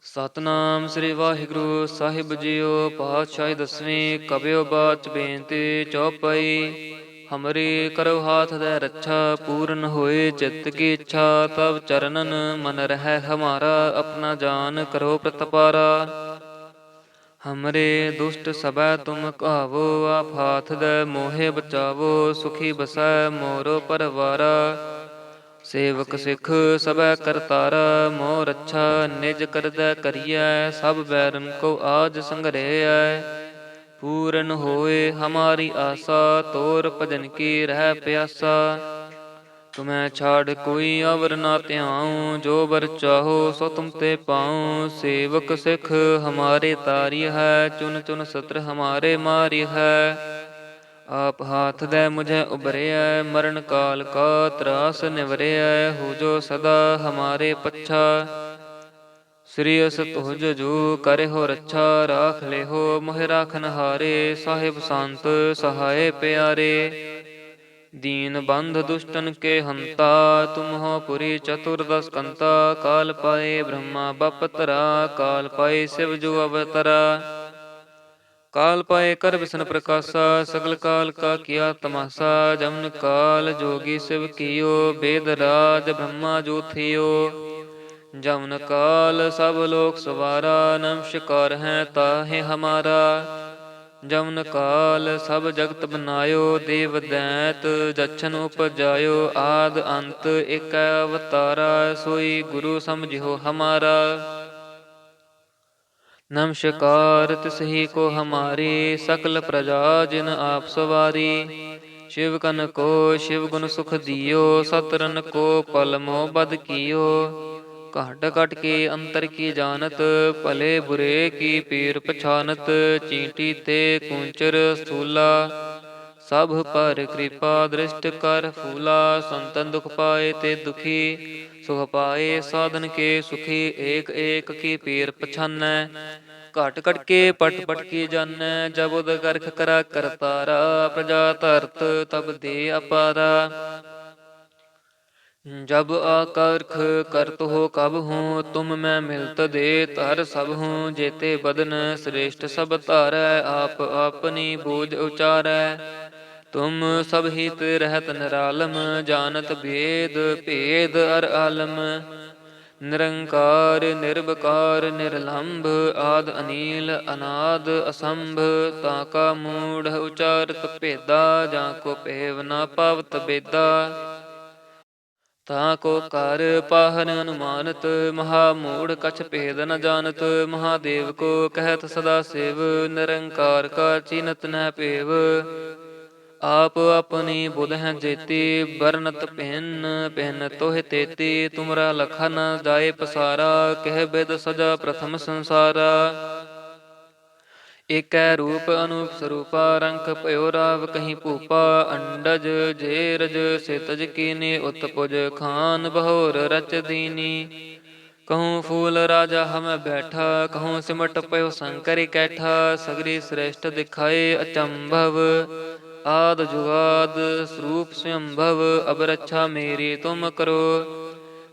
ਸਤਨਾਮ ਸ੍ਰੀ ਵਾਹਿਗੁਰੂ ਸਾਹਿਬ JIO. ਪਾਤਸ਼ਾਹੀ ਦਸਵੀਂ ਕਬਿਓ ਬਾਚ ਬੇਨਤੀ ਚੌਪਈ। ਹਮਰੀ ਕਰੋ ਹਾਥ ਦੇ ਰੱਛਾ, ਪੂਰਨ ਹੋਏ ਚਿੱਤ ਕੀ ਇੱਛਾ। ਤਬ ਚਰਨਨ ਮਨ ਰਹਿ ਹਮਾਰਾ, ਆਪਣਾ ਜਾਨ ਕਰੋ ਪ੍ਰਤਪਾਰਾ। ਹਮਰੇ ਦੁਸ਼ਟ ਸਭੈ ਤੁਮ ਕਹਾਵੋ, ਆਪ ਹਾਥ ਦੇ ਮੋਹਿ ਬਚਾਵੋ। ਸੁਖੀ ਬਸੈ ਮੋਰੋ ਪਰਵਾਰਾ, ਸੇਵਕ ਸਿੱਖ ਸਭੈ ਕਰਤਾਰਾ। ਮੋਹ ਰੱਛਾ ਨਿਜ ਕਰਦੈ ਕਰੀਐ, ਸਭ ਬੈਰਨ ਕੋ ਆਜ ਸੰਗਰਹਿਐ। ਪੂਰਨ ਹੋਏ ਹਮਾਰੀ ਆਸਾ, ਤੋਰ ਭਜਨ ਕੀ ਰਹਿ ਪਿਆਸਾ। ਤੁਮੈ ਛਾੜ ਕੋਈ ਅਵਰ ਨਾ ਧਿਆਉ, ਜੋ ਬਰ ਚਾਹੋ ਸੋ ਤੁਮ ਤੇ ਪਾਉ। ਸੇਵਕ ਸਿੱਖ ਹਮਾਰੇ ਤਾਰੀ ਹੈ, ਚੁਨ ਚੁਨ ਸਤਰ ਹਮਾਰੇ ਮਾਰੀ ਹੈ। ਆਪ ਹਾਥ ਦੇ ਮੁਝੇ ਉਬਰਿਐ, ਮਰਨ ਕਾਲ ਕਾ ਤਰਾਸ ਨਿਵਰਿਐ। ਹੋ ਜੋ ਸਦਾ ਹਮਾਰੇ ਪੱਛਾ, ਸ੍ਰੀ ਅਸ ਤੁਜ ਜੋ ਕਰਿਓ ਰੱਛਾ। ਰਾਖ ਲਿਹੋ ਮੋਹਿ ਰਾਖਨ ਹਾਰੇ, ਸਾਹਿਬ ਸੰਤ ਸਹਾਏ ਪਿਆਰੇ। ਦੀਨ ਬੰਧ ਦੁਸ਼ਟਨ ਕੇ ਹੰਤਾ, ਤੁਮ ਹੋ ਪੁਰੀ ਚਤੁਰਦਸ ਕੰਤਾ। ਕਾਲ ਪਾਏ ਬ੍ਰਹਮਾ ਬਪ ਤਰਾ, ਕਾਲ ਪਾਏ ਸਿਵ ਜੋ ਅਵਤਰਾ। ਕਾਲ ਪਾਏ ਕਰ ਵਿਸ਼ਨ ਪ੍ਰਕਾਸ਼ਾ, ਸਗਲ ਕਾਲ ਕਾ ਕੀਆ ਤਮਾਸਾ। ਜਮਨ ਕਾਲ ਜੋਗੀ ਸਿਵ ਕੀਓ, ਬੇਦ ਰਾਜ ਬ੍ਰਹਮਾ ਜੋ ਥਿਓ। ਜਮਨ ਕਾਲ ਸਭ ਲੋਕ ਸਵਾਰਾ, ਨਮਸਕਾਰ ਹੈ ਤਾਹਿ ਹਮਾਰਾ। ਜਮਨ ਕਾਲ ਸਭ ਜਗਤ ਬਨਾਇਓ, ਦੇਵ ਦੈਤ ਜਛਨ ਉਪਜਾਇਓ। ਆਦ ਅੰਤ ਏਕੈ ਅਵਤਾਰਾ, ਸੋਈ ਗੁਰੂ ਸਮਝਿਓ ਹਮਾਰਾ। ਨਮਸਕਾਰ ਤਿਸਹੀ ਕੋ ਹਮਾਰੀ, ਸਕਲ ਪ੍ਰਜਾ ਜਿਨ ਆਪ ਸਵਾਰੀ। ਸ਼ਿਵ ਕਨ ਕੋ ਸ਼ਿਵ ਗੁਣ ਸੁਖ ਦਿਓ, ਸਤਰਨ ਕੋ ਪਲ ਮੋਹ ਬਦ ਕੀਓ। ਘਟ ਘਟ ਕੇ ਅੰਤਰ ਕੀ ਜਾਨਤ, ਭਲੇ ਬੁਰੇ ਕੀ ਪੀਰ ਪਛਾਨਤ। ਚੀਂਟੀ ਤੇ ਕੂੰਚਰ ਸਥੂਲਾ, ਸਭ ਪਰ ਕਿਰਪਾ ਦ੍ਰਿਸ਼ਟ ਕਰ ਫੂਲਾ। ਸੰਤਨ ਦੁਖ ਪਾਏ ਤੇ ਦੁਖੀ, ਸੁਖ ਪਾਏ ਸਾਧਨ ਕੇ ਸੁਖੀ। ਏਕ ਏਕ ਕੀ ਪੀਰ ਪਛਾਨੈ, ਘਟ ਘਟ ਕੇ ਪਟ ਪਟ ਕੀ ਜਾਨੈ। ਜਬ ਉਦ ਗਰਖ ਕਰਾ ਕਰਤਾਰਾ, ਪ੍ਰਜਾ ਧਰਤ ਤਬ ਦੇ ਅਪਾਰਾ। ਜਬ ਆਕਰਖ ਕਰਤ ਹੋ ਕਬ ਹੂੰ, ਤੁਮ ਮੈਂ ਮਿਲਤ ਦੇ ਧਰ ਸਭ ਹੂੰ। ਜੇਤੇ ਬਦਨ ਸ੍ਰੇਸ਼ਟ ਸਭ ਧਾਰੈ, ਆਪ ਆਪਨੀ ਬੂਝ ਉਚਾਰੈ। ਤੁਮ ਸਭ ਹਿਤ ਰਹਿਤ ਨਿਰਾਲਮ, ਜਾਨਤ ਭੇਦ ਭੇਦ ਅਰ ਆਲਮ। ਨਿਰੰਕਾਰ ਨਿਰਵਕਾਰ ਨਿਰਲੰਭ, ਆਦ ਅਨੀਲ ਅਨਾਦ ਅਸੰਭ। ਤਾਂ ਕਾ ਮੂੜ ਉਚਾਰਤ ਭੇਦਾ, ਜਾਂ ਕੋ ਭੇਵ ਨਾ ਪਾਵਤ ਬੇਦਾ। ਤਾਂ ਕੋ ਕਰ ਪਾਹਨ ਅਨੁਮਾਨਤ, ਮਹਾ ਮੂੜ ਕਛ ਭੇਦ ਨ ਜਾਨਤ। ਮਹਾਦੇਵ ਕੋ ਕਹਿਤ ਸਦਾ ਸਿਵ, ਨਿਰੰਕਾਰ ਕਾ ਚੀਨਤ ਨਹਿ ਭੇਵ। ਆਪ ਆਪਣੀ ਬੁਧ ਹੈ ਜੇਤੀ, ਬਰਨਤ ਭਿੰਨ ਭਿੰਨ ਤੋਹਿ ਤੇਤੀ। ਤੁਮਰਾ ਲਖਾ ਨ ਜਾਏ ਪਸਾਰਾ, ਕਹਿ ਬਿਦ ਸਜਾ ਪ੍ਰਥਮ ਸੰਸਾਰਾ। ਏਕੈ ਰੂਪ ਅਨੂਪ ਸਰੂਪਾ, ਰੰਕ ਭਇਓ ਰਾਵ ਕਹੀ ਭੂਪਾ। ਅੰਡਜ ਜੇਰਜ ਸਿਤਜ ਕੀਨੀ, ਉਤਪੁਜ ਖਾਨ ਬਹੋਰ ਰਚ ਦੀਨੀ। ਕਹੂੰ ਫੂਲ ਰਾਜਾ ਹਮੈ ਬੈਠਾ, ਕਹੂੰ ਸਿਮਟ ਪਇਓ ਸੰਕਰਿ ਕੈਠਾ। ਸਗਰੀ ਸ੍ਰੇਸ਼ਟ ਦਿਖਾਏ ਅਚੰਭਵ, ਆਦ ਜੁਗਾਦ ਸਰੂਪ ਸਵੰਭਵ। ਅਬ ਰੱਛਾ ਮੇਰੀ ਤੁਮ ਕਰੋ,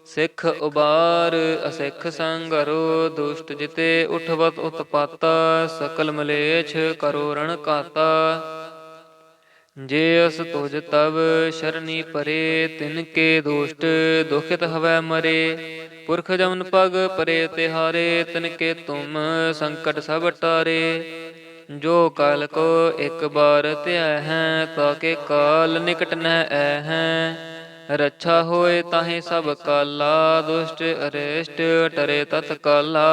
ਸਿੱਖ ਉਬਾਰ ਅਸਿੱਖ ਸੰਗਰੋ। ਦੁਸ਼ਟ ਜਿਤੇ ਉਠਵਤ ਉਤਪਾਤਾ, ਸਕਲ ਮਲੇਛ ਕਰੋ ਰਣ ਘਾਤਾ। ਜੇ ਅਸ ਤੁਜ ਤਵ ਸ਼ਰਨੀ ਪਰੇ, ਤਿਨ ਕੇ ਦੁਸ਼ਟ ਦੁਖਿਤ ਹਵੈ ਮਰੇ। ਪੁਰਖ ਜਮਨ ਪਗ ਪਰੇ ਤਿਹਾਰੇ, ਤਿਨ ਕੇ ਤੁਮ ਸੰਕਟ ਸਭ ਟਾਰੇ। ਜੋ ਕਾਲ ਕੋ ਇਕ ਬਾਰ ਧਿਆ ਹੈ, ਤਾਕੇ ਕਾਲ ਨਿਕਟ ਨਹਿ ਐ ਹੈ। ਰੱਛਾ ਹੋਏ ਤਾਹੇ ਸਭ ਕਾਲਾ, ਦੁਸ਼ਟ ਅਰਿਸ਼ਟ ਟਰੇ ਤਤ ਕਾਲਾ।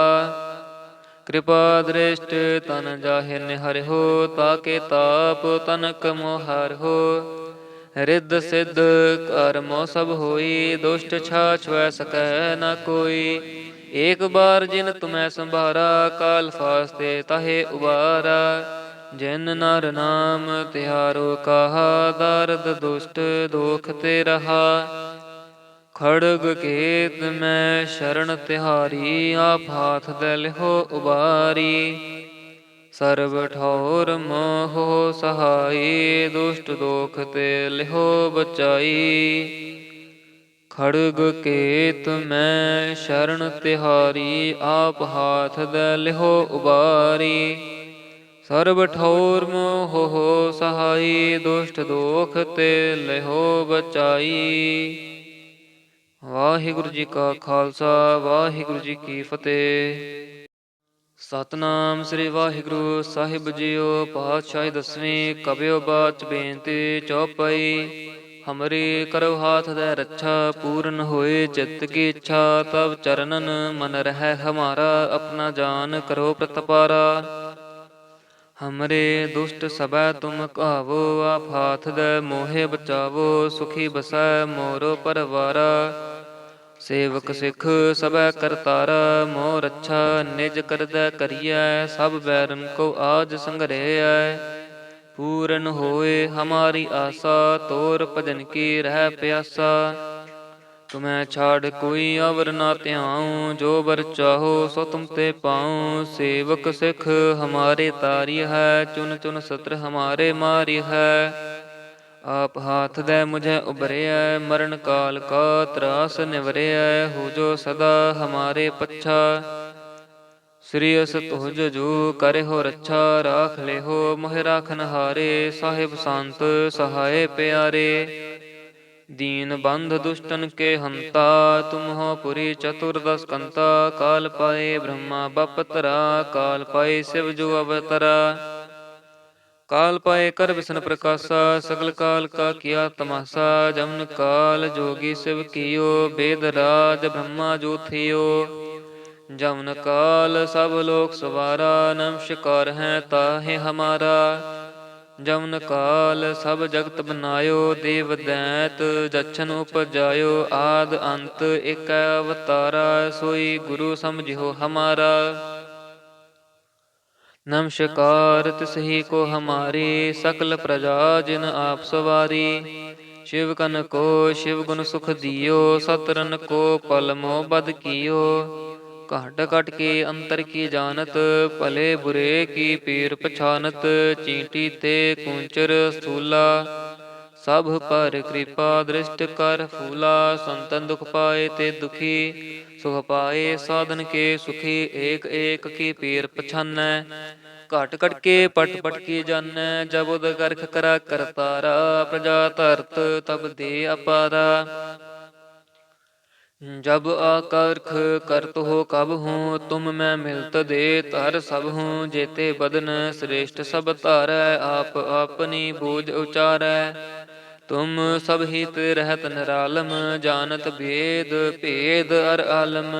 ਕਿਰਪਾ ਦ੍ਰਿਸ਼ਟ ਤਨ ਜਾਹਿ ਨਿਹਰਿਓ, ਤਾਕੇ ਤਾਪ ਤਨਕ ਮੋਹਰਿਓ। ਰਿੱਧ ਸਿੱਧ ਕਰਮੋ ਸਭ ਹੋਈ, ਦੁਸ਼ਟ ਛਾਛ ਵੈ ਸਕੈ ਨ ਕੋਈ। ਏਕ ਬਾਰ ਜਿਨ ਤੁਮੈ ਸੰਭਾਰਾ, ਕਾਲ ਫਾਸਤੇ ਤਾਹੇ ਉਬਾਰਾ। ਜਿਨ ਨਰ ਨਾਮ ਤਿਹਾਰੋ ਕਾਹਾ, ਦਾਰਦ ਦੁਸ਼ਟ ਦੋਖ ਤੇ ਰਹਾ। ਖੜਗ ਕੇਤ ਮੈਂ ਸ਼ਰਨ ਤਿਹਾਰੀ, ਆਪ ਹਾਥ ਦੇ ਲਿਹੋ ਉਬਾਰੀ। ਸਰਬ ਠੌਰ ਮੋਹ ਸਹਾਈ, ਦੁਸ਼ਟ ਦੋਖ ਤੇ ਲਿਹੋ ਬਚਾਈ। ਖੜਗ ਕੇਤ ਮੈਂ ਸ਼ਰਨ ਤਿਹਾਰੀ, ਆਪ ਹਾਥ ਦੇ ਲਿਹੋ ਉਬਾਰੀ। ਸਰਬ ਠੌਰ ਮੋਹ ਸਹਾਈ, ਦੁਸ਼ਟ ਦੋਖ ਤੇ ਲਿਹੋ ਬਚਾਈ। ਵਾਹਿਗੁਰੂ ਜੀ ਕਾ ਖਾਲਸਾ, ਵਾਹਿਗੁਰੂ ਜੀ ਕੀ ਫਤਿਹ। ਸਤਨਾਮ ਸ੍ਰੀ ਵਾਹਿਗੁਰੂ ਸਾਹਿਬ ਜੀਓ। ਪਾਤਸ਼ਾਹੀ ਦਸਵੀਂ ਕਬਿਓ ਬਾਚ ਬੇਨਤੀ ਚੌਪਈ। ਹਮਰੀ ਕਰੋ ਹਾਥ ਦੇ ਰੱਛਾ, ਪੂਰਨ ਹੋਏ ਚਿੱਤ ਕੀ ਇੱਛਾ। ਤਬ ਚਰਨਨ ਮਨ ਰਹਿ ਹਮਾਰਾ, ਆਪਣਾ ਜਾਨ ਕਰੋ ਪ੍ਰਤਪਾਰਾ। ਹਮਰੇ ਦੁਸ਼ਟ ਸਭੈ ਤੁਮ ਕਾਵੋ, ਆਪ ਹਾਥ ਦੇ ਮੋਹਿ ਬਚਾਵੋ। ਸੁਖੀ ਬਸੈ ਮੋਰੋ ਪਰਵਾਰਾ, ਸੇਵਕ ਸਿੱਖ ਸਭੈ ਕਰਤਾਰਾ। ਮੋਹ ਰੱਛਾ ਨਿਜ ਕਰਦੈ ਕਰੀਐ, ਸਭ ਬੈਰਨ ਕੋ ਆਜ ਸੰਗਰਹਿਐ। ਪੂਰਨ ਹੋਏ ਹਮਾਰੀ ਆਸਾ, ਤੋਰ ਭਜਨ ਕੀ ਰਹਿ ਪਿਆਸਾ। ਤੁਮੈ ਛਾੜ ਕੋਈ ਅਵਰ ਨਾ ਧਿਆਉ, ਜੋ ਬਰ ਚਾਹੋ ਸੋ ਤੁਮ ਤੇ ਪਾਉ। ਸੇਵਕ ਸਿੱਖ ਹਮਾਰੇ ਤਾਰੀ ਹੈ, ਚੁਨ ਚੁਨ ਸਤਰ ਹਮਾਰੇ ਮਾਰੀ ਹੈ। ਆਪ ਹਾਥ ਦੇ ਮੁਝੇ ਉਬਰਿਐ, ਮਰਨ ਕਾਲ ਕਾ ਤਰਾਸ ਨਿਵਰਿਐ। ਹੋ ਜੋ ਸਦਾ ਹਮਾਰੇ ਪੱਛਾ, ਸ੍ਰੀ ਅਸ ਤੁਜ ਜੋ ਕਰਿਓ ਰੱਛਾ। ਰਾਖ ਲਿਹੋ ਮੋਹਿ ਰਾਖਨ ਹਾਰੇ, ਸਾਹਿਬ ਸੰਤ ਸਹਾਏ ਪਿਆਰੇ। ਦੀਨ ਬੰਧ ਦੁਸ਼ਟਨ ਕੇ ਹੰਤਾ, ਤੁਮ ਹੋ ਪੁਰੀ ਚਤੁਰਦਸ ਕੰਤਾ। ਕਾਲ ਪਾਏ ਬ੍ਰਹਮਾ ਬਪਤਰਾ, ਕਾਲ ਪਾਏ ਸਿਵ ਜੋ ਅਵਤਰਾ। ਕਾਲ ਪਾਏ ਕਰ ਵਿਸ਼ਨ ਪ੍ਰਕਾਸ਼ਾ, ਸਗਲ ਕਾਲ ਕਾ ਕੀਆ ਤਮਾਸਾ। ਜਮਨ ਕਾਲ ਜੋਗੀ ਸਿਵ ਕੀਓ, ਬੇਦ ਰਾਜ ਬ੍ਰਹਮਾ ਜੋ ਥਿਓ। ਜਮਨ ਕਾਲ ਸਭ ਲੋਕ ਸਵਾਰਾ, ਨਮਸਕਾਰ ਹੈ ਤਾਹਿ ਹਮਾਰਾ। ਜਮਨ ਕਾਲ ਸਭ ਜਗਤ ਬਨਾਇਓ, ਦੇਵ ਦੈਤ ਜਛਨ ਉਪਜਾਇਓ। ਆਦ ਅੰਤ ਏਕ ਅਵਤਾਰਾ, ਸੋਈ ਗੁਰੂ ਸਮਝਿਓ ਹਮਾਰਾ। ਨਮਸਕਾਰ ਤਿਸਹੀ ਕੋ ਹਮਾਰੀ, ਸਕਲ ਪ੍ਰਜਾ ਜਿਨ ਆਪ ਸਵਾਰੀ। ਸ਼ਿਵ ਕਨ ਕੋ ਸ਼ਿਵ ਗੁਣ ਸੁਖ ਦਿਓ, ਸਤਰਨ ਕੋ ਪਲ ਮੋਹ ਬਦ ਕੀਓ। ਘਟ ਘਟ ਕੇ ਅੰਤਰ ਕੀ ਜਾਨਤ, ਭਲੇ ਬੁਰੇ ਕੀ ਪੀਰ ਪਛਾਨਤ। ਚੀਂਟੀ ਤੇ ਕੂੰਚਰ ਸਥੂਲਾ, ਸਭ ਪਰ ਕਿਰਪਾ ਦ੍ਰਿਸ਼ਟ ਕਰ ਫੂਲਾ। ਸੰਤਨ ਦੁਖ ਪਾਏ ਤੇ ਦੁਖੀ, ਸੁਖ ਪਾਏ ਸਾਧਨ ਕੇ ਸੁਖੀ। ਏਕ ਏਕ ਕੀ ਪੀਰ ਪਛਾਨੈ, ਘਟ ਘਟ ਕੇ ਪਟ ਪਟ ਕੀ ਜਾਨੈ। ਜਬ ਉਦ ਕਰਖ ਕਰਾ ਕਰਤਾਰਾ, ਪ੍ਰਜਾ ਧਰਤ ਤਬ ਦੇ ਅਪਾਰਾ। ਜਬ ਆਕਰਖ ਕਰਤ ਹੋ ਕਬ ਹੂੰ, ਤੁਮ ਮੈਂ ਮਿਲਤ ਦੇ ਧਰ ਸਭ ਹੂੰ। ਜੇਤੇ ਬਦਨ ਸ੍ਰੇਸ਼ਟ ਸਭ ਧਾਰੈ, ਆਪ ਆਪਨੀ ਬੂਝ ਉਚਾਰੈ। ਤੁਮ ਸਭ ਹਿਤ ਰਹਿਤ ਨਿਰਾਲਮ, ਜਾਨਤ ਭੇਦ ਭੇਦ ਅਰ ਆਲਮ।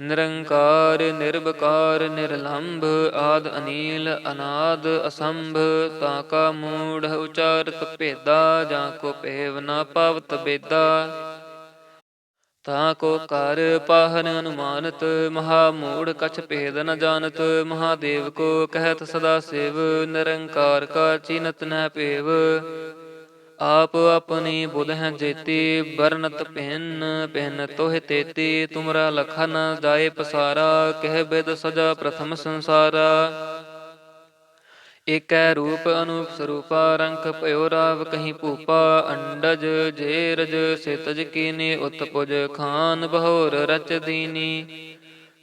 ਨਿਰੰਕਾਰ ਨਿਰਵਕਾਰ ਨਿਰਲੰਭ, ਆਦ ਅਨੀਲ ਅਨਾਦ ਅਸੰਭ। ਤਾਂ ਕਾ ਮੂੜ ਉਚਾਰਤ ਭੇਦਾ, ਜਾਂ ਕੋ ਭੇਵ ਨਾ ਪਾਵਤ ਬੇਦਾ। ਤਾਂ ਕੋ ਕਰ ਪਾਹਨ ਅਨੁਮਾਨਤ, ਮਹਾ ਮੂੜ ਕਛ ਭੇਦ ਨ ਜਾਨਤ। ਮਹਾਦੇਵ ਕੋ ਕਹਿਤ ਸਦਾ ਸਿਵ, ਨਿਰੰਕਾਰ ਕਾ ਚੀਨਤ ਨ ਭੇਵ। ਆਪ ਆਪਣੀ ਬੁਧ ਹੈ ਜੇਤੀ, ਬਰਨਤ ਭਿੰਨ ਭਿੰਨ ਤੋਹਿ ਤੇਤੀ। ਤੁਮਰਾ ਲਖਾ ਨ ਜਾਏ ਪਸਾਰਾ, ਕਹਿ ਬਿਦ ਸਜਾ ਪ੍ਰਥਮ ਸੰਸਾਰਾ। ਏਕੈ ਰੂਪ ਅਨੂਪ ਸਰੂਪਾ, ਰੰਖ ਭਇਓ ਰਾਵ ਕਹੀ ਭੂਪਾ। ਅੰਡਜ ਜੇਰਜ ਸਿਤਜ ਕੀਨੀ, ਉਤਪੁਜ ਖਾਨ ਬਹੋਰ ਰਚ ਦੀਨੀ।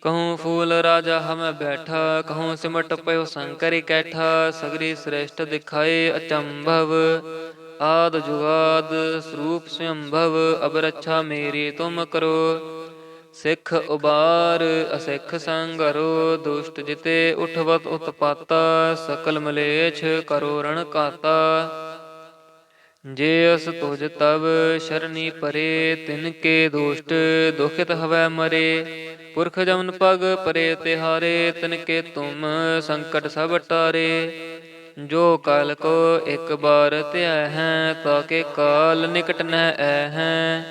ਕਹੂੰ ਫੂਲ ਰਾਜਾ ਹਮੈ ਬੈਠਾ, ਕਹੂੰ ਸਿਮਟ ਪਇਓ ਸੰਕਰਿ ਕੈਠਾ। ਸਗਰੀ ਸ੍ਰੇਸ਼ਟ ਦਿਖਾਏ ਅਚੰਭਵ, ਆਦ ਜੁਗਾਦ ਸਰੂਪ ਸਵੰਭਵ। ਅਬ ਰੱਛਾ ਮੇਰੀ ਤੁਮ ਕਰੋ, ਸਿੱਖ ਉਬਾਰ ਅਸਿੱਖ ਸੰਗਰੋ। ਦੁਸ਼ਟ ਜਿਤੇ ਉਠਵਤ ਉਤਪਾਤਾ, ਸਕਲ ਮਲੇਛ ਕਰੋ ਰਣ ਘਾਤਾ। ਜੇ ਅਸ ਤੁਜ ਤਵ ਸ਼ਰਨੀ ਪਰੇ, ਤਿਨ ਕੇ ਦੁਸ਼ਟ ਦੁਖਿਤ ਹਵੈ ਮਰੇ। ਪੁਰਖ ਜਮਨ ਪਗ ਪਰੇ ਤਿਹਾਰੇ, ਤਿਨ ਕੇ ਤੁਮ ਸੰਕਟ ਸਭ ਟਾਰੇ। ਜੋ ਕਾਲ ਕੋ ਇਕ ਬਾਰ ਧਿਆ ਹੈ, ਤਾਕੇ ਕਾਲ ਨਿਕਟ ਨ ਐਹੈ।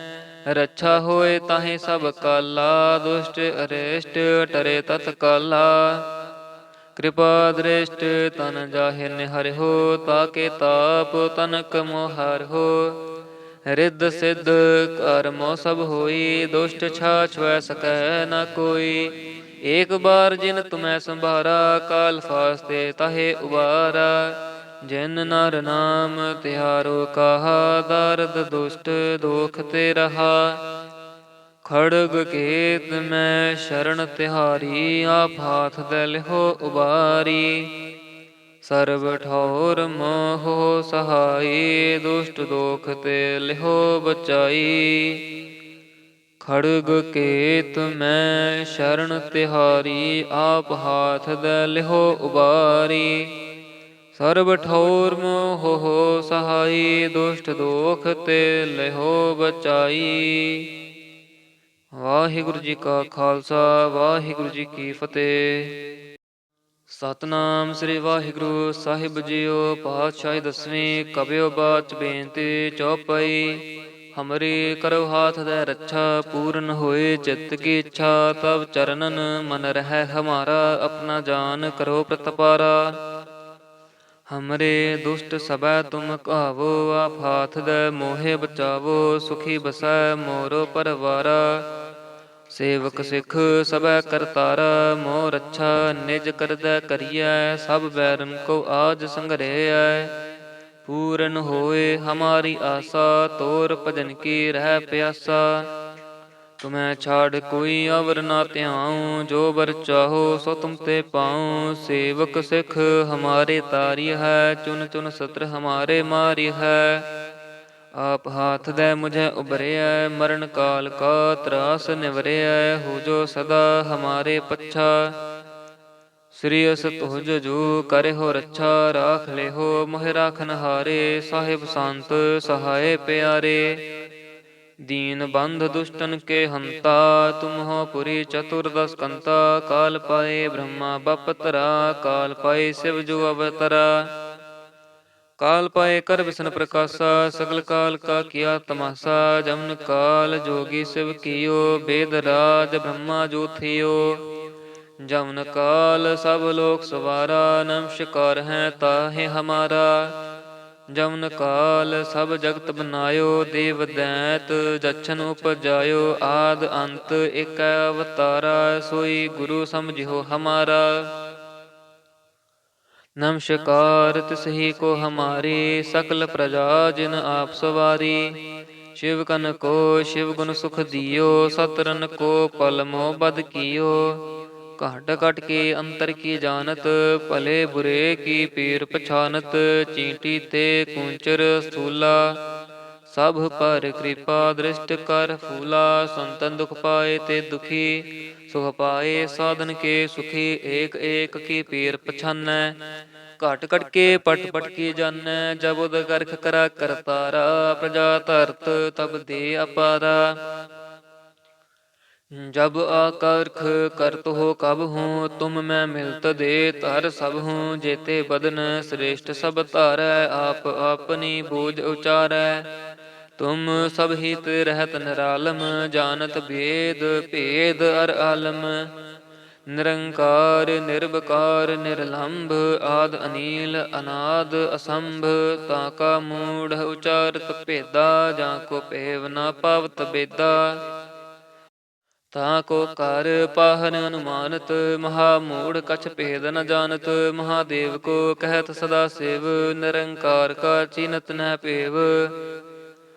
ਰੱਛਾ ਹੋਏ ਤਾਹੇ ਸਭ ਕਾਲਾ, ਦੁਸ਼ਟ ਅਰਿਸ਼ਟ ਟਰੇ ਤਤ ਕਾਲਾ। ਕਿਰਪਾ ਦ੍ਰਿਸ਼ਟ ਤਨ ਜਾਹਿ ਨਿਹਰਿਓ, ਤਾਕੇ ਤਾਪ ਤਨਕ ਮੋਹਰਿਓ। ਰਿੱਧ ਸਿੱਧ ਕਰਮੋ ਸਭ ਹੋਈ, ਦੁਸ਼ਟ ਛਾਛ ਵੈ ਸਕੈ ਨ ਕੋਈ। ਏਕ ਬਾਰ ਜਿਨ ਤੁਮੈ ਸੰਭਾਰਾ, ਕਾਲ ਫਾਸਤੇ ਤਾਹੇ ਉਬਾਰਾ। ਜਿਨ ਨਰ ਨਾਮ ਤਿਹਾਰੋ ਕਹਾ, ਦਰਦ ਦੁਸ਼ਟ ਦੋਖ ਤੇ ਰਹਾ। ਖੜਗ ਕੇਤ ਮੈਂ ਸ਼ਰਨ ਤਿਹਾਰੀ, ਆਪ ਹਾਥ ਦੇ ਲਿਹੋ ਉਬਾਰੀ। ਸਰਬ ਠੌਰ ਮੋਹ ਸਹਾਈ, ਦੁਸ਼ਟ ਦੋਖ ਤੇ ਲਿਹੋ ਬਚਾਈ। ਖੜਗ ਕੇਤ ਮੈਂ ਸ਼ਰਨ ਤਿਹਾਰੀ, ਆਪ ਹਾਥ ਦੇ ਲਿਹੋ ਉਬਾਰੀ। ਸਰਬ ਠੌਰ ਮੋਹ ਸਹਾਈ, ਦੁਸ਼ਟ ਦੋਖ ਤੇ ਲਿਹੋ ਬਚਾਈ। ਵਾਹਿਗੁਰੂ ਜੀ ਕਾ ਖਾਲਸਾ, ਵਾਹਿਗੁਰੂ ਜੀ ਕੀ ਫਤਿਹ। ਸਤਿਨਾਮ ਸ੍ਰੀ ਵਾਹਿਗੁਰੂ ਸਾਹਿਬ ਜੀਓ। ਪਾਤਸ਼ਾਹੀ ਦਸਵੀਂ ਕਬਿਓ ਬਾਚ ਬੇਨਤੀ ਚੌਪਈ। ਹਮਰੀ ਕਰੋ ਹਾਥ ਦੇ ਰੱਛਾ, ਪੂਰਨ ਹੋਏ ਚਿੱਤ ਕੀ ਇੱਛਾ। ਤਬ ਚਰਨਨ ਮਨ ਰਹਿ ਹਮਾਰਾ, ਆਪਣਾ ਜਾਨ ਕਰੋ ਪ੍ਰਤਪਾਰਾ। ਹਮਰੇ ਦੁਸ਼ਟ ਸਭੈ ਤੁਮ ਕਾਵੋ, ਆਪ ਹਾਥ ਦੇ ਮੋਹਿ ਬਚਾਵੋ। ਸੁਖੀ ਬਸੈ ਮੋਰੋ ਪਰਵਾਰਾ, ਸੇਵਕ ਸਿੱਖ ਸਭੈ ਕਰਤਾਰਾ। ਮੋਹ ਰੱਛਾ ਨਿਜ ਕਰਦੈ ਕਰੀਐ, ਸਭ ਬੈਰਨ ਕੋ ਆਜ ਸੰਘਰੇਐ। ਪੂਰਨ ਹੋਏ ਹਮਾਰੀ ਆਸਾ, ਤੋਰ ਭਜਨ ਕੀ ਰਹਿ ਪਿਆਸਾ। ਤੁਮੈ ਛਾੜ ਕੋਈ ਅਵਰ ਨਾ ਧਿਆਉ, ਜੋ ਬਰ ਚਾਹੋ ਸੋ ਤੁਮ ਤੇ ਪਾਉ। ਸੇਵਕ ਸਿੱਖ ਹਮਾਰੇ ਤਾਰੀ ਹੈ, ਚੁਨ ਚੁਨ ਸਤਰ ਹਮਾਰੇ ਮਾਰੀ ਹੈ। ਆਪ ਹਾਥ ਦੇ ਮੁਝੇ ਉਬਰਿਐ, ਮਰਨ ਕਾਲ ਕਾ ਤਰਾਸ ਨਿਵਰਿਐ। ਹੋ ਜੋ ਸਦਾ ਹਮਾਰੇ ਪੱਛਾ, ਸ੍ਰੀ ਅਸ ਤੁਜ ਜੋ ਕਰਿਓ ਰੱਛਾ। ਰਾਖ ਲਿਹੋ ਮੋਹਿ ਰਾਖਨ ਹਾਰੇ, ਸਾਹਿਬ ਸੰਤ ਸਹਾਏ ਪਿਆਰੇ। ਦੀਨ ਬੰਧ ਦੁਸ਼ਟਨ ਕੇ ਹੰਤਾ, ਤੁਮ ਹੋ ਪੁਰੀ ਚਤੁਰਦਸ ਕੰਤਾ। ਕਾਲ ਪਾਏ ਬ੍ਰਹਮਾ ਬਪਤਰਾ, ਕਾਲ ਪਾਏ ਸਿਵ ਜੋ ਅਵਤਰਾ। ਕਾਲ ਪਾਏ ਕਰ ਵਿਸ਼ਨ ਪ੍ਰਕਾਸ਼ਾ, ਸਗਲ ਕਾਲ ਕਾ ਕੀਆ ਤਮਾਸਾ। ਜਮਨ ਕਾਲ ਜੋਗੀ ਸਿਵ ਕੀਓ, ਬੇਦ ਰਾਜ ਬ੍ਰਹਮਾ ਜੋ ਥਿਓ। ਜਮਨ ਕਾਲ ਸਭ ਲੋਕ ਸਵਾਰਾ, ਨਮਸਕਾਰ ਹੈ ਤਾਹਿ ਹਮਾਰਾ। ਜਮਨ ਕਾਲ ਸਭ ਜਗਤ ਬਨਾਇਓ, ਦੇਵ ਦੈਤ ਜਛਨ ਉਪਜਾਇਓ। ਆਦ ਅੰਤ ਏਕੈ ਅਵਤਾਰਾ, ਸੋਈ ਗੁਰੂ ਸਮਝਿਓ ਹਮਾਰਾ। ਨਮਸਕਾਰ ਤਿਸਹੀ ਕੋ ਹਮਾਰੀ, ਸਕਲ ਪ੍ਰਜਾ ਜਿਨ ਆਪ ਸਵਾਰੀ। ਸ਼ਿਵ ਕਨ ਕੋ ਸ਼ਿਵ ਗੁਣ ਸੁਖ ਦਿਓ, ਸਤਰਨ ਕੋ ਪਲ ਮੋਹ ਬਦ ਕੀਓ। ਘਟ ਘਟ ਕੇ ਅੰਤਰ ਕੀ ਜਾਨਤ, ਭਲੇ ਬੁਰੇ ਕੀ ਪੀਰ ਪਛਾਨਤ। ਚੀਂਟੀ ਤੇ ਕੂੰਚਰ ਸਥੂਲਾ, ਸਭ ਪਰ ਕਿਰਪਾ ਦ੍ਰਿਸ਼ਟ ਕਰ ਫੂਲਾ। ਸੰਤਨ ਦੁਖ ਪਾਏ ਤੇ ਦੁਖੀ, ਸੁਖ ਪਾਏ ਸਾਧਨ ਕੇ ਸੁਖੀ। ਏਕ ਏਕ ਕੀ ਪੀਰ ਪਛਾਨੈ, ਘਟ ਘਟ ਕੇ ਪਟ ਪਟ ਕੀ ਜਾਨੈ। ਜਬ ਉਦ ਕਰਖ ਕਰਾ ਕਰਤਾਰਾ, ਪ੍ਰਜਾ ਧਰਤ ਤਬ ਦੇ ਅਪਾਰਾ। ਜਬ ਆਕਰਖ ਕਰਤ ਹੋ ਕਬ ਹੂੰ, ਤੁਮ ਮੈਂ ਮਿਲਤ ਦੇ ਧਰ ਸਭ ਹੂੰ। ਜੇਤੇ ਬਦਨ ਸ੍ਰੇਸ਼ਟ ਸਭ ਧਾਰੈ, ਆਪ ਆਪਨੀ ਬੂਝ ਉਚਾਰੈ। ਤੁਮ ਸਭ ਹਿਤ ਰਹਿਤ ਨਿਰਾਲਮ, ਜਾਨਤ ਭੇਦ ਭੇਦ ਅਰ ਆਲਮ। ਨਿਰੰਕਾਰ ਨਿਰਬਕਾਰ ਨਿਰਲੰਭ, ਆਦ ਅਨੀਲ ਅਨਾਦ ਅਸੰਭ। ਤਾਂ ਕਾ ਮੂੜ ਉਚਾਰਤ ਭੇਦਾ, ਜਾਂ ਕੋ ਭੇਵ ਨਾ ਪਾਵਤ ਬੇਦਾ। ਤਾਂ ਕੋ ਕਰ ਪਾਹਨ ਅਨੁਮਾਨਤ, ਮਹਾ ਮੂੜ ਕਛ ਭੇਦ ਨ ਜਾਨਤ। ਮਹਾਦੇਵ ਕੋ ਕਹਿਤ ਸਦਾ ਸਿਵ, ਨਿਰੰਕਾਰ ਕਾ ਚੀਨਤ ਨਹਿ ਭੇਵ।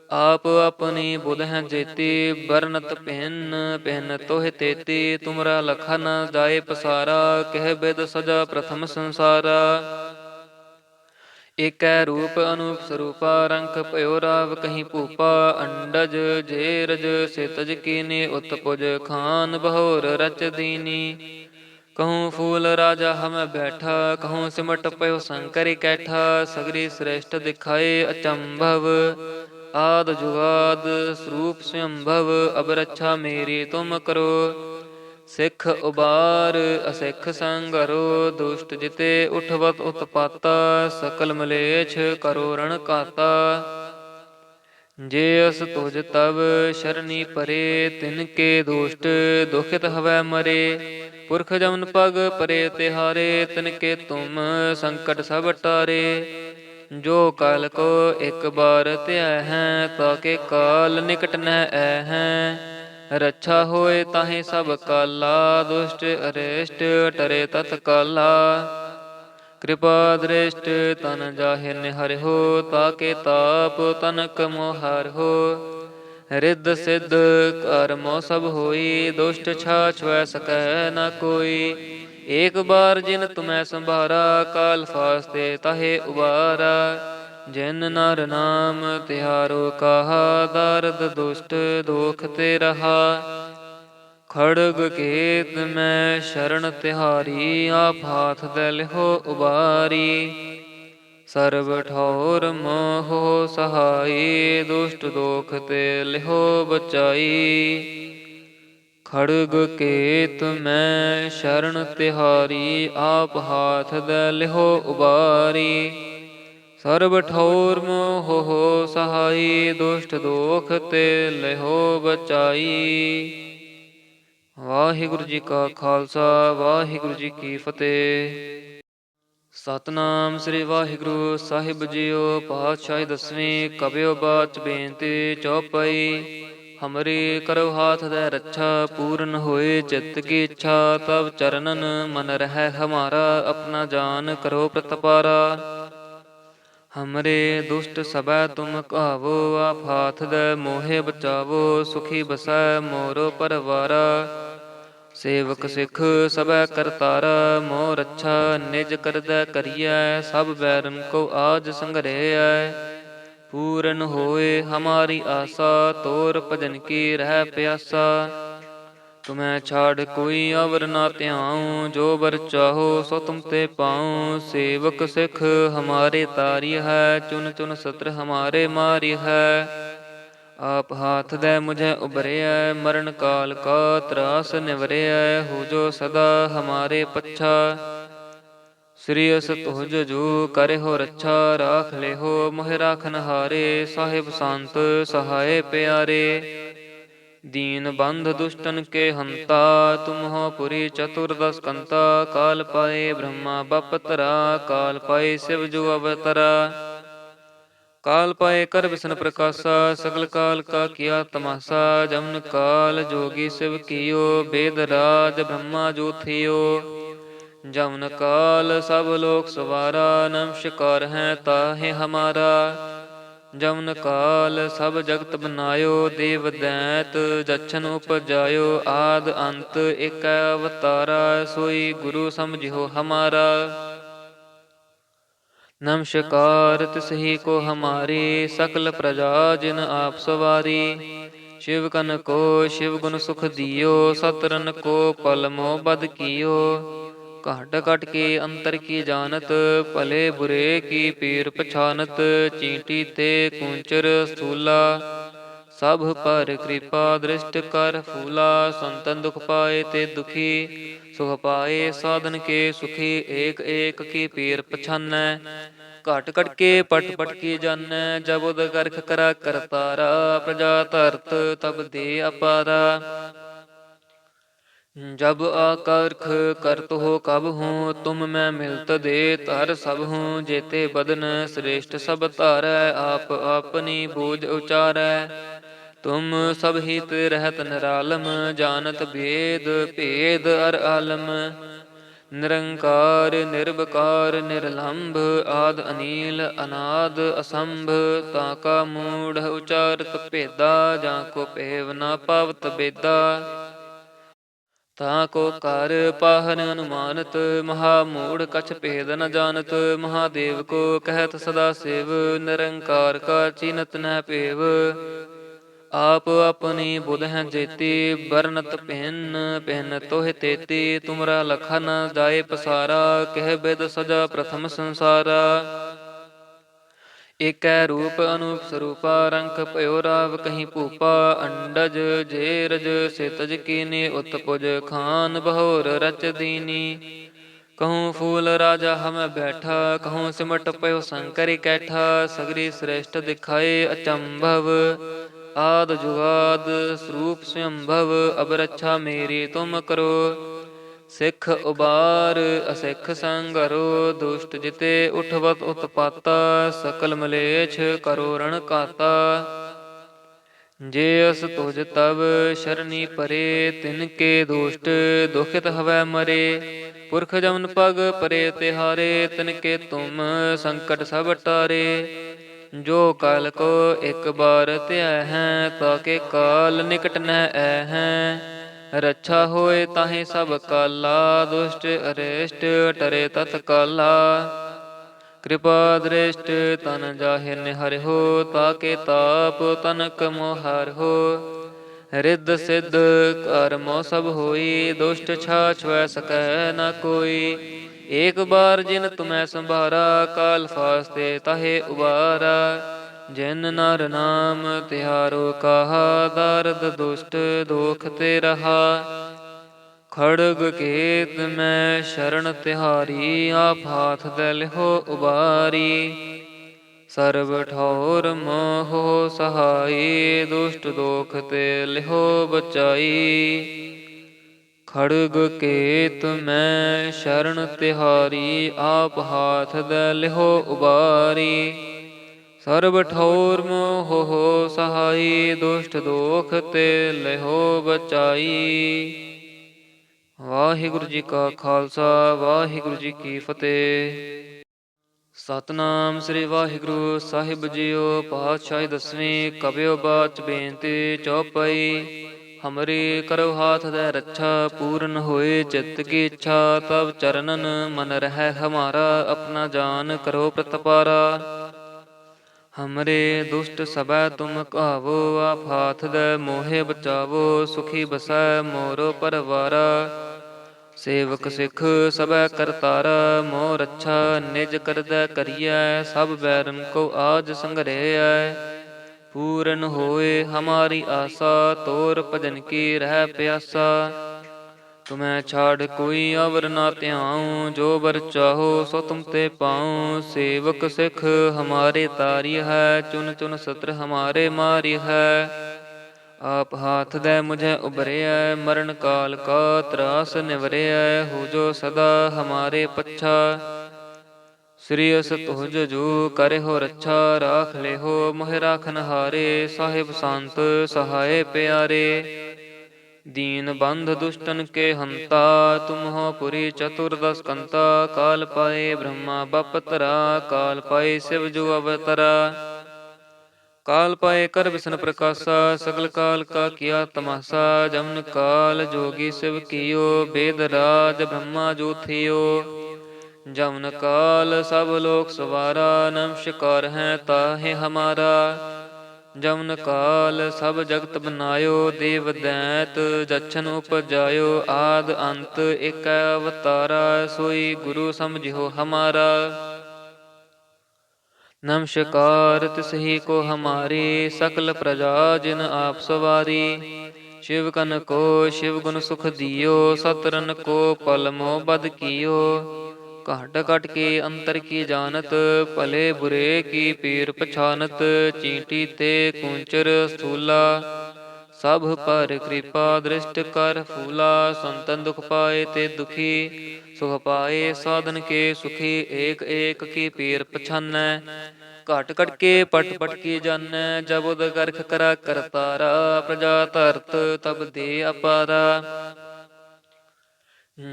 ਆਪ ਆਪਣੀ ਬੁਧ ਹੈ ਜੇਤੀ, ਬਰਨਤ ਭਿੰਨ ਭਿੰਨ ਤੋਹਿ ਤੇਤੀ। ਤੁਮਰਾ ਲਖਾ ਨ ਜਾਏ ਪਸਾਰਾ, ਕਹਿ ਬਿਦ ਸਜਾ ਪ੍ਰਥਮ ਸੰਸਾਰਾ। ਏਕੈ ਰੂਪ ਅਨੂਪ ਸਰੂਪਾ, ਰੰਖ ਭਇਓ ਰਾਵ ਕਹੀ ਭੂਪਾ। ਅੰਡਜ ਜੇਰਜ ਸਿਤਜ ਕੀਨੀ, ਉਤਪੁਜ ਖਾਨ ਬਹੋਰ ਰਚ ਦੀਨੀ। कहूँ फूल राजा हमें बैठा, कहूँ सिमट पयो शंकर कैठा। सगरी श्रेष्ठ दिखाए अचंभव, आद जुगाद स्वरूप स्वयंभव। अब रक्षा मेरी तुम करो, सिख उबार असिख संगरो। दुष्ट जिते उठवत उत्पाता, सकल मलेच्छ करो रण काता। जे अस तुझ तब शरणी परे, तिनके दुष्ट दुखित हवै मरे। पुरख जमन पग परे तिहारे, तिनके तुम संकट सब टारे। जो काल को एक बार त्याह हैं, ताके काल निकट न ऐ हैं। रक्षा होए ताहि सब काला, दुष्ट अरिष्ट टरे तत्काला। ਕਿਰਪਾ ਦ੍ਰਿਸ਼ਟ ਤਨ ਜਾਹਿ ਨਿਹਰਿ ਹੋ, ਤਾਕੇ ਤਾਪ ਤਨਕ ਮੋਹਰ ਹੋ। ਰਿੱਧ ਸਿੱਧ ਕਰਮੋ ਸਭ ਹੋਈ, ਦੁਸ਼ਟ ਛਾਛ ਵੈ ਸਕੈ ਨ ਕੋਈ। ਏਕ ਬਾਰ ਜਿਨ ਤੁਮੈ ਸੰਭਾਰਾ, ਕਾਲ ਫਾਸਤੇ ਤਾਹੇ ਉਬਾਰਾ। ਜਿਨ ਨਰ ਨਾਮ ਤਿਹਾਰੋ ਕਹਾ, ਦਰਦ ਦੁਸ਼ਟ ਦੋਖ ਤੇ ਰਹਾ। ਖੜਗ ਕੇਤ ਮੈਂ ਸ਼ਰਨ ਤਿਹਾਰੀ, ਆਪ ਹਾਥ ਦੇ ਲਿਹੋ ਉਬਾਰੀ। ਸਰਬ ਠੌਰ ਮੋਹ ਸਹਾਈ, ਦੁਸ਼ਟ ਦੋਖ ਤੇ ਲਿਹੋ ਬਚਾਈ। ਖੜਗ ਕੇਤ ਮੈਂ ਸ਼ਰਨ ਤਿਹਾਰੀ, ਆਪ ਹਾਥ ਦੇ ਲਿਹੋ ਉਬਾਰੀ। ਸਰਬ ਠੌਰ ਮੋਹ ਸਹਾਈ, ਦੁਸ਼ਟ ਦੋਖ ਤੇ ਲਿਹੋ ਬਚਾਈ। ਵਾਹਿਗੁਰੂ ਜੀ ਕਾ ਖਾਲਸਾ, ਵਾਹਿਗੁਰੂ ਜੀ ਕੀ ਫਤਿਹ। ਸਤਿਨਾਮ ਸ੍ਰੀ ਵਾਹਿਗੁਰੂ ਸਾਹਿਬ ਜੀਓ। ਪਾਤਸ਼ਾਹੀ ਦਸਵੀਂ ਕਬਿਓ ਬਾਚ ਬੇਨਤੀ ਚੌਪਈ। ਹਮਰੀ ਕਰੋ ਹਾਥ ਦੇ ਰੱਛਾ, ਪੂਰਨ ਹੋਏ ਚਿੱਤ ਕੀ ਇੱਛਾ। ਤਬ ਚਰਨਨ ਮਨ ਰਹਿ ਹਮਾਰਾ, ਆਪਣਾ ਜਾਨ ਕਰੋ ਪ੍ਰਤਪਾਰਾ। ਹਮਰੇ ਦੁਸ਼ਟ ਸਭੈ ਤੁਮ ਕਹਾਵੋ, ਆਪ ਹਾਥ ਦੇ ਮੋਹਿ ਬਚਾਵੋ। ਸੁਖੀ ਬਸੈ ਮੋਰੋ ਪਰਵਾਰਾ, ਸੇਵਕ ਸਿੱਖ ਸਭੈ ਕਰਤਾਰਾ। ਮੋਹ ਰੱਛਾ ਨਿਜ ਕਰਦੈ ਕਰੀਐ, ਸਭ ਬੈਰਨ ਕੋ ਆਜ ਸੰਗਰਹਿਐ। ਪੂਰਨ ਹੋਏ ਹਮਾਰੀ ਆਸਾ, ਤੋਰ ਭਜਨ ਕੀ ਰਹਿ ਪਿਆਸਾ। ਤੁਮੈ ਛਾੜ ਕੋਈ ਅਵਰ ਨਾ ਧਿਆਉ, ਜੋ ਬਰ ਚਾਹੋ ਸੋ ਤੁਮ ਤੇ ਪਾਉ। ਸੇਵਕ ਸਿੱਖ ਹਮਾਰੇ ਤਾਰੀ ਹੈ, ਚੁਨ ਚੁਨ ਸਤਰ ਹਮਾਰੇ ਮਾਰੀ ਹੈ। ਆਪ ਹਾਥ ਦੇ ਮੁਝੇ ਉਬਰਿਐ, ਮਰਨ ਕਾਲ ਕਾ ਤਰਾਸ ਨਿਵਰਿਐ। ਹੋ ਜੋ ਸਦਾ ਹਮਾਰੇ ਪੱਛਾ, ਸ੍ਰੀ ਅਸ ਤੁਜ ਜੋ ਕਰਿਓ ਰੱਛਾ। ਰਾਖ ਲਿਹੋ ਮੋਹਿ ਰਾਖਨ ਹਾਰੇ, ਸਾਹਿਬ ਸੰਤ ਸਹਾਏ ਪਿਆਰੇ। ਦੀਨ ਬੰਧ ਦੁਸ਼ਟਨ ਕੇ ਹੰਤਾ, ਤੁਮ ਹੋ ਪੁਰੀ ਚਤੁਰਦਸ ਕੰਤਾ। ਕਾਲ ਪਾਏ ਬ੍ਰਹਮਾ ਬਪਤਰਾ, ਕਾਲ ਪਾਏ ਸਿਵ ਜੋ ਅਵਤਰਾ। ਕਾਲ ਪਾਏ ਕਰ ਵਿਸ਼ਨ ਪ੍ਰਕਾਸ਼ਾ, ਸਗਲ ਕਾਲ ਕਾ ਕੀਆ ਤਮਾਸਾ। ਜਮਨ ਕਾਲ ਜੋਗੀ ਸਿਵ ਕੀਓ, ਬੇਦ ਰਾਜ ਬ੍ਰਹਮਾ ਜੋ ਥਿਓ। ਜਮਨ ਕਾਲ ਸਭ ਲੋਕ ਸਵਾਰਾ, ਨਮਸਕਾਰ ਹੈ ਤਾਹਿ ਹਮਾਰਾ। ਜਮਨ ਕਾਲ ਸਭ ਜਗਤ ਬਨਾਇਓ, ਦੇਵ ਦੈਤ ਜਛਨ ਉਪਜਾਇਓ। ਆਦ ਅੰਤ ਏਕੈ ਅਵਤਾਰਾ, ਸੋਈ ਗੁਰੂ ਸਮਝਿਓ ਹਮਾਰਾ। ਨਮਸਕਾਰ ਤਿਸਹੀ ਕੋ ਹਮਾਰੀ, ਸਕਲ ਪ੍ਰਜਾ ਜਿਨ ਆਪ ਸਵਾਰੀ। ਸ਼ਿਵ ਕਨ ਕੋ ਸ਼ਿਵ ਗੁਣ ਸੁਖ ਦਿਓ, ਸਤਰਨ ਕੋ ਪਲ ਮੋਹ ਬਦ ਕੀਓ। ਘਟ ਘਟ ਕੇ ਅੰਤਰ ਕੀ ਜਾਨਤ, ਭਲੇ ਬੁਰੇ ਕੀ ਪੀਰ ਪਛਾਨਤ। ਚੀਂਟੀ ਤੇ ਕੂੰਚਰ ਸਥੂਲਾ, ਸਭ ਪਰ ਕਿਰਪਾ ਦ੍ਰਿਸ਼ਟ ਕਰ ਫੂਲਾ। ਸੰਤਨ ਦੁਖ ਪਾਏ ਤੇ ਦੁਖੀ, ਸੁਖ ਪਾਏ ਸਾਧਨ ਕੇ ਸੁਖੀ। ਏਕ ਏਕ ਕੀ ਪੀਰ ਪਛਾਨੈ, ਘਟ ਘਟ ਕੇ ਪਟ ਪਟ ਕੀ ਜਾਨੈ। ਜਬ ਉਦ ਕਰਖ ਕਰਾ ਕਰਤਾਰਾ, ਪ੍ਰਜਾ ਧਰਤ ਤਬ ਦੇ ਅਪਾਰਾ। ਜਬ ਆਕਰਖ ਕਰਤ ਹੋ ਕਬ ਹੂੰ, ਤੁਮ ਮੈਂ ਮਿਲਤ ਦੇ ਧਰ ਸਭ ਹੂੰ। ਜੇਤੇ ਬਦਨ ਸ੍ਰੇਸ਼ਟ ਸਭ ਧਾਰੈ, ਆਪ ਆਪਨੀ ਬੂਝ ਉਚਾਰੈ। ਤੁਮ ਸਭ ਹਿਤ ਰਹਿਤ ਨਿਰਾਲਮ, ਜਾਨਤ ਭੇਦ ਭੇਦ ਅਰ ਆਲਮ। ਨਿਰੰਕਾਰ ਨਿਰਬਕਾਰ ਨਿਰਲੰਭ, ਆਦ ਅਨੀਲ ਅਨਾਦ ਅਸੰਭ। ਤਾਂ ਕਾ ਮੂੜ ਉਚਾਰਤ ਭੇਦਾ, ਜਾਂ ਕੋ ਭੇਵ ਨਾ ਪਾਵਤ ਬੇਦਾ। ਤਾਂ ਕੋ ਕਰ ਪਾਹਨ ਅਨੁਮਾਨਤ, ਮਹਾ ਮੂੜ ਕਛ ਭੇਦ ਨ ਜਾਨਤ। ਮਹਾਦੇਵ ਕੋ ਕਹਿਤ ਸਦਾ ਸਿਵ, ਨਿਰੰਕਾਰ ਕਾ ਚੀਨਤ ਨਹਿ ਭੇਵ। ਆਪ ਆਪਣੀ ਬੁਧ ਹੈ ਜੇਤੀ, ਬਰਨਤ ਭਿੰਨ ਭਿੰਨ ਤੋਹਿ ਤੇਤੀ। ਤੁਮਰਾ ਲਖਾ ਨ ਜਾਏ ਪਸਾਰਾ, ਕਹਿ ਬਿਦ ਸਜਾ ਪ੍ਰਥਮ ਸੰਸਾਰਾ। ਏਕੈ ਰੂਪ ਅਨੂਪ ਸਰੂਪਾ, ਰੰਖ ਭਇਓ ਰਾਵ ਕਹੀ ਭੂਪਾ। ਅੰਡਜ ਜੇਰਜ ਸਿਤਜ ਕੀਨੀ, ਉਤਪੁਜ ਖਾਨ ਬਹੋਰ ਰਚ ਦੀਨੀ। ਕਹੂੰ ਫੂਲ ਰਾਜਾ ਹਮੈ ਬੈਠਾ, ਕਹੂੰ ਸਿਮਟ ਪਇਓ ਸੰਕਰਿ ਕੈਠਾ। ਸਗਰੀ ਸ੍ਰੇਸ਼ਟ ਦਿਖਾਏ ਅਚੰਭਵ, ਆਦ ਜੁਗਾਦ ਸਰੂਪ ਸਵੰਭਵ। ਅਬ ਰੱਛਾ ਮੇਰੀ ਤੁਮ ਕਰੋ, ਸਿੱਖ ਉਬਾਰ ਅਸਿੱਖ ਸੰਗਰੋ। ਦੁਸ਼ਟ ਜਿਤੇ ਉਠਵਤ ਉਤਪਾਤਾ, ਸਕਲ ਮਲੇਛ ਕਰੋ ਰਣ ਘਾਤਾ। ਜੇ ਅਸ ਤੁਜ ਤਬ ਸ਼ਰਨੀ ਪਰੇ, ਤਿਨ ਕੇ ਦੁਸ਼ਟ ਦੁਖਿਤ ਹਵੈ ਮਰੇ। ਪੁਰਖ ਜਮਨ ਪਗ ਪਰੇ ਤਿਹਾਰੇ, ਤਿਨਕੇ ਤੁਮ ਸੰਕਟ ਸਭ ਟਾਰੇ। ਜੋ ਕਾਲ ਕੋ ਇੱਕ ਬਾਰ ਧਿਆ ਹੈ, ਤਾਕੇ ਕਾਲ ਨਿਕਟ ਨ ਐ ਹੈ। ਰੱਛਾ ਹੋਏ ਤਾਹੇ ਸਭ ਕਾਲਾ, ਦੁਸ਼ਟ ਅਰਿਸ਼ਟ ਟਰੇ ਤਤ ਕਾਲਾ। ਕਿਰਪਾ ਦ੍ਰਿਸ਼ਟ ਤਨ ਜਾਹਿ ਨਿਹਰਿਓ, ਤਾਕੇ ਤਾਪ ਤਨਕ ਮੋਹਰਿਓ। ਰਿੱਧ ਸਿੱਧ ਕਰਮੋ ਸਭ ਹੋਈ, ਦੁਸ਼ਟ ਛਾਛ ਵੈ ਸਕੈ ਨ ਕੋਈ। ਏਕ ਬਾਰ ਜਿਨ ਤੁਮੈ ਸੰਭਾਰਾ, ਕਾਲ ਫਾਸਤੇ ਤਾਹੇ ਉਬਾਰਾ। ਜਿਨ ਨਰ ਨਾਮ ਤਿਹਾਰੋ ਕਾਹਾ, ਦਰਦ ਦੁਸ਼ਟ ਦੋਖ ਤੇ ਰਹਾ। ਖੜਗ ਕੇਤ ਮੈਂ ਸ਼ਰਨ ਤਿਹਾਰੀ, ਆਪ ਹਾਥ ਦੇ ਲਿਹੋ ਉਬਾਰੀ। ਸਰਬ ਠੌਰ ਮੋਹ ਸਹਾਈ, ਦੁਸ਼ਟ ਦੋਖ ਤੇ ਲਿਹੋ ਬਚਾਈ। ਖੜਗ ਕੇਤ ਮੈਂ ਸ਼ਰਨ ਤਿਹਾਰੀ, ਆਪ ਹਾਥ ਦੇ ਲਿਹੋ ਉਬਾਰੀ। ਸਰਬ ਠੌਰ ਮੋਹ ਸਹਾਈ, ਦੁਸ਼ਟ ਦੋਖ ਤੇ ਲਿਹੋ ਬਚਾਈ। ਵਾਹਿਗੁਰੂ ਜੀ ਕਾ ਖਾਲਸਾ, ਵਾਹਿਗੁਰੂ ਜੀ ਕੀ ਫਤਿਹ। ਸਤਿਨਾਮ ਸ੍ਰੀ ਵਾਹਿਗੁਰੂ ਸਾਹਿਬ ਜੀਓ। ਪਾਤਸ਼ਾਹੀ ਦਸਵੀਂ ਕਬਿਓ ਬਾਚ ਬੇਨਤੀ ਚੌਪਈ। ਹਮਰੀ ਕਰੋ ਹਾਥ ਦੇ ਰੱਛਾ, ਪੂਰਨ ਹੋਏ ਚਿੱਤ ਕੀ ਇੱਛਾ। ਤਬ ਚਰਨਨ ਮਨ ਰਹਿ ਹਮਾਰਾ, ਆਪਣਾ ਜਾਨ ਕਰੋ ਪ੍ਰਤਪਾਰਾ। ਹਮਰੇ ਦੁਸ਼ਟ ਸਭੈ ਤੁਮ ਕਾਵੋ, ਆਪ ਹਾਥ ਦੇ ਮੋਹਿ ਬਚਾਵੋ। ਸੁਖੀ ਬਸੈ ਮੋਰੋ ਪਰਵਾਰਾ, ਸੇਵਕ ਸਿੱਖ ਸਭੈ ਕਰਤਾਰਾ। ਮੋਹ ਰੱਛਾ ਨਿਜ ਕਰਦੈ ਕਰੀਐ, ਸਭ ਬੈਰਨ ਕੋ ਆਜ ਸੰਗਰਹਿਐ। ਪੂਰਨ ਹੋਏ ਹਮਾਰੀ ਆਸਾ, ਤੋਰ ਭਜਨ ਕੀ ਰਹਿ ਪਿਆਸਾ। ਤੁਮੈ ਛਾੜ ਕੋਈ ਅਵਰ ਨਾ ਧਿਆਉ, ਜੋ ਬਰ ਚਾਹੋ ਸੋ ਤੁਮ ਤੇ ਪਾਉ। ਸੇਵਕ ਸਿੱਖ ਹਮਾਰੇ ਤਾਰੀ ਹੈ, ਚੁਨ ਚੁਨ ਸਤਰ ਹਮਾਰੇ ਮਾਰੀ ਹੈ। ਆਪ ਹਾਥ ਦੇ ਮੁਝੇ ਉਬਰਿਐ, ਮਰਨ ਕਾਲ ਕਾ ਤਰਾਸ ਨਿਵਰਿਐ। ਹੋ ਜੋ ਸਦਾ ਹਮਾਰੇ ਪੱਛਾ, ਸ੍ਰੀ ਅਸ ਤੁਜ ਜੋ ਕਰਿਓ ਰੱਛਾ। ਰਾਖ ਲਿਹੋ ਮੋਹਿ ਰਾਖਨ ਹਾਰੇ, ਸਾਹਿਬ ਸੰਤ ਸਹਾਏ ਪਿਆਰੇ। ਦੀਨ ਬੰਧ ਦੁਸ਼ਟਨ ਕੇ ਹੰਤਾ, ਤੁਮ ਹੋ ਪੁਰੀ ਚਤੁਰਦਸ ਕੰਤਾ। ਕਾਲ ਪਾਏ ਬ੍ਰਹਮਾ ਬਪ ਧਰਾ, ਕਾਲ ਪਾਏ ਸਿਵ ਜੋ ਅਵਤਰਾ। ਕਾਲ ਪਾਏ ਕਰ ਵਿਸ਼ਨ ਪ੍ਰਕਾਸ਼ਾ, ਸਗਲ ਕਾਲ ਕਾ ਕੀਆ ਤਮਾਸਾ। ਜਮਨ ਕਾਲ ਜੋਗੀ ਸਿਵ ਕੀਓ, ਬੇਦ ਰਾਜ ਬ੍ਰਹਮਾ ਜੋ ਥਿਓ। ਜਮਨ ਕਾਲ ਸਭ ਲੋਕ ਸਵਾਰਾ, ਨਮਸਕਾਰ ਹੈ ਤਾਹੇ ਹਮਾਰਾ। ਜਮਨ ਕਾਲ ਸਭ ਜਗਤ ਬਨਾਇਓ, ਦੇਵ ਦੈਤ ਜਛਨ ਉਪਜਾਇਓ। ਆਦ ਅੰਤ ਏਕੈ ਅਵਤਾਰਾ, ਸੋਈ ਗੁਰੂ ਸਮਝਿਓ ਹਮਾਰਾ। ਨਮਸਕਾਰ ਤਿਸਹੀ ਕੋ ਹਮਾਰੀ, ਸਕਲ ਪ੍ਰਜਾ ਜਿਨ ਆਪ ਸਵਾਰੀ। ਸ਼ਿਵ ਕਨ ਕੋ ਸ਼ਿਵ ਗੁਣ ਸੁਖ ਦਿਓ, ਸਤਰਨ ਕੋ ਪਲ ਮੋਹ ਬਦ ਕੀਓ। ਘਟ ਘਟ ਕੇ ਅੰਤਰ ਕੀ ਜਾਨਤ, ਭਲੇ ਬੁਰੇ ਕੀ ਪੀਰ ਪਛਾਨਤ। ਚੀਂਟੀ ਤੇ ਕੂੰਚਰ ਸਥੂਲਾ, ਸਭ ਪਰ ਕਿਰਪਾ ਦ੍ਰਿਸ਼ਟ ਕਰ ਫੂਲਾ। ਸੰਤਨ ਦੁਖ ਪਾਏ ਤੇ ਦੁਖੀ, ਸੁਖ ਪਾਏ ਸਾਧਨ ਕੇ ਸੁਖੀ। ਏਕ ਏਕ ਕੀ ਪੀਰ ਪਛਾਨੈ, ਘਟ ਘਟ ਕੇ ਪਟ ਪਟ ਕੀ ਜਾਨੈ। ਜਬ ਉਦ ਗਰਖ ਕਰਾ ਕਰਤਾਰਾ, ਪ੍ਰਜਾ ਧਰਤ ਤਬ ਦੇ ਅਪਾਰਾ।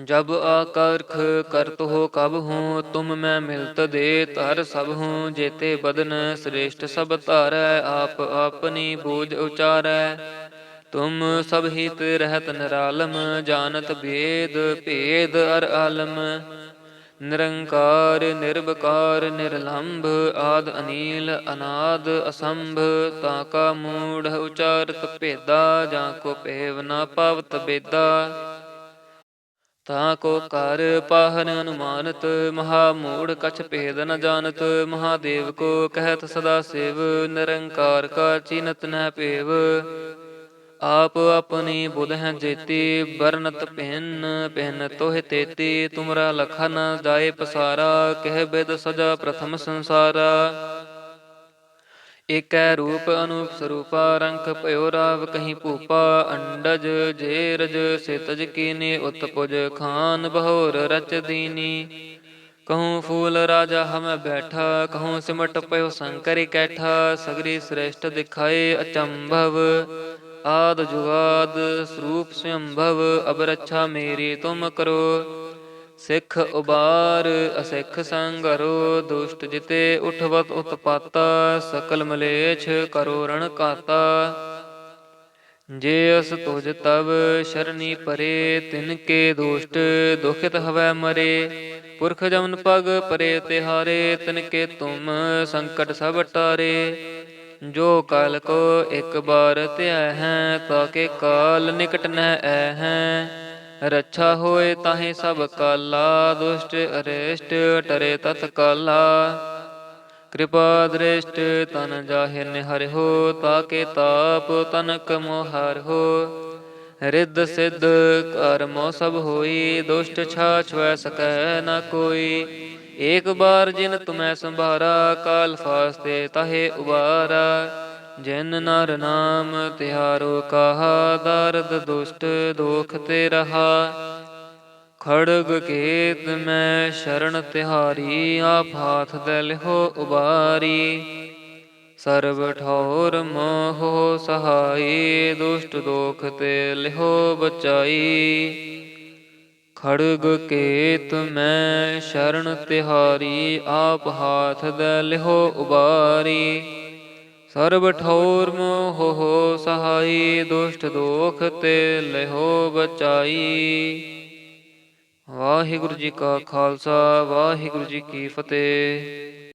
ਜਬ ਆਕਰਖ ਕਰਤ ਹੋ ਕਬ ਹੂੰ, ਤੁਮ ਮੈਂ ਮਿਲਤ ਦੇ ਧਰ ਸਭ ਹੂੰ। ਜੇਤੇ ਬਦਨ ਸ੍ਰੇਸ਼ਟ ਸਭ ਧਾਰੈ, ਆਪ ਆਪਨੀ ਬੂਝ ਉਚਾਰੈ। ਤੁਮ ਸਭ ਹਿਤ ਰਹਿਤ ਨਿਰਾਲਮ, ਜਾਨਤ ਭੇਦ ਭੇਦ ਅਰ ਆਲਮ। ਨਿਰੰਕਾਰ ਨਿਰਵਕਾਰ ਨਿਰਲੰਭ, ਆਦ ਅਨੀਲ ਅਨਾਦ ਅਸੰਭ। ਤਾਂ ਕਾ ਮੂੜ ਉਚਾਰਤ ਭੇਦਾ, ਜਾਂ ਕੋ ਭੇਵ ਨਾ ਪਾਵਤ ਬੇਦਾ। ਤਾਂ ਕੋ ਕਰ ਪਾਹਨ ਅਨੁਮਾਨਤ, ਮਹਾ ਮੂੜ ਕਛ ਭੇਦ ਨ ਜਾਨਤ। ਮਹਾਦੇਵ ਕੋ ਕਹਿਤ ਸਦਾ ਸਿਵ, ਨਿਰੰਕਾਰ ਕਾ ਚੀਨਤ ਨਹਿ ਭੇਵ। ਆਪ ਆਪਣੀ ਬੁਧ ਹੈ ਜੇਤੀ, ਬਰਨਤ ਭਿੰਨ ਭਿੰਨ ਤੋਹਿ ਤੇਤੀ। ਤੁਮਰਾ ਲਖਾ ਨ ਜਾਏ ਪਸਾਰਾ, ਕਹਿ ਬਿਦ ਸਜਾ ਪ੍ਰਥਮ ਸੰਸਾਰਾ। ਏਕੈ ਰੂਪ ਅਨੂਪ ਸਰੂਪਾ, ਰੰਖ ਭਇਓ ਰਾਵ ਕਹੀ ਭੂਪਾ। ਅੰਡਜ ਜੇਰਜ ਸਿਤਜ ਕੀਨੀ, ਉਤਪੁਜ ਖਾਨ ਬਹੋਰ ਰਚ ਦੀਨੀ। ਕਹੂੰ ਫੂਲ ਰਾਜਾ ਹਮੈ ਬੈਠਾ, ਕਹੂੰ ਸਿਮਟ ਪਇਓ ਸੰਕਰਿ ਕੈਠਾ। ਸਗਰੀ ਸ੍ਰੇਸ਼ਟ ਦਿਖਾਏ ਅਚੰਭਵ, ਆਦ ਜੁਗਾਦ ਸਰੂਪ ਸਵੰਭਵ। ਅਬ ਰੱਛਾ ਮੇਰੀ ਤੁਮ ਕਰੋ, ਸਿੱਖ ਉਬਾਰ ਅਸਿੱਖ ਸੰਗਰੋ, ਦੁਸ਼ਟ ਜਿਤੇ ਉਠਵਤ ਉਤਪਾਤਾ, ਸਕਲ ਮਲੇਛ ਕਰੋ ਰਣ ਘਾਤਾ। ਜੇ ਅਸ ਤੁਜ ਤਬ ਸ਼ਰਨੀ ਪਰੇ, ਤਿਨ ਕੇ ਦੁਸ਼ਟ ਦੁਖਿਤ ਹਵੈ ਮਰੇ। ਪੁਰਖ ਜਮਨ ਪਗ ਪਰੇ ਤਿਹਾਰੇ, ਤਿਨ ਕੇ ਤੁਮ ਸੰਕਟ ਸਭ ਟਾਰੇ। ਜੋ ਕਾਲ ਕੋ ਇਕ ਬਾਰ ਧਿਆ ਹੈ, ਤਾਕੇ ਕਾਲ ਨਿਕਟ ਨ ਐ ਹੈ। ਰੱਛਾ ਹੋਏ ਤਾਹੇ ਸਭ ਕਾਲਾ, ਦੁਸ਼ਟ ਅਰਿਸ਼ਟ ਟਰੇ ਤਤ ਕਾਲਾ। ਕਿਰਪਾ ਦ੍ਰਿਸ਼ਟ ਤਨ ਜਾਹਿ ਨਿਹਰਿਓ, ਤਾਕੇ ਤਾਪ ਤਨਕ ਮੋਹਰਿਓ। ਰਿੱਧ ਸਿੱਧ ਕਰਮੋ ਸਭ ਹੋਈ, ਦੁਸ਼ਟ ਛਾਛ ਵੈ ਸਕੈ ਨ ਕੋਈ। ਏਕ ਬਾਰ ਜਿਨ ਤੁਮੈ ਸੰਭਾਰਾ, ਕਾਲ ਫਾਸਤੇ ਤਾਹੇ ਉਬਾਰਾ। ਜਿਨ ਨਰ ਨਾਮ ਤਿਹਾਰੋ ਕਹਾ, ਦਰਦ ਦੁਸ਼ਟ ਦੋਖ ਤੇ ਰਹਾ। ਖੜਗ ਕੇਤ ਮੈਂ ਸ਼ਰਨ ਤਿਹਾਰੀ, ਆਪ ਹਾਥ ਦੇ ਲਿਹੋ ਉਬਾਰੀ। ਸਰਬ ਠੌਰ ਮੋਹ ਸਹਾਈ, ਦੁਸ਼ਟ ਦੋਖ ਤੇ ਲਿਹੋ ਬਚਾਈ। ਖੜਗ ਕੇਤ ਮੈਂ ਸ਼ਰਨ ਤਿਹਾਰੀ, ਆਪ ਹਾਥ ਦੇ ਲਿਹੋ ਉਬਾਰੀ। ਸਰਬ ਠੌਰ ਮੋਹ ਸਹਾਈ, ਦੁਸ਼ਟ ਦੋਖ ਤੇ ਲਿਹੋ ਬਚਾਈ। ਵਾਹਿਗੁਰੂ ਜੀ ਕਾ ਖਾਲਸਾ, ਵਾਹਿਗੁਰੂ ਜੀ ਕੀ ਫਤਿਹ।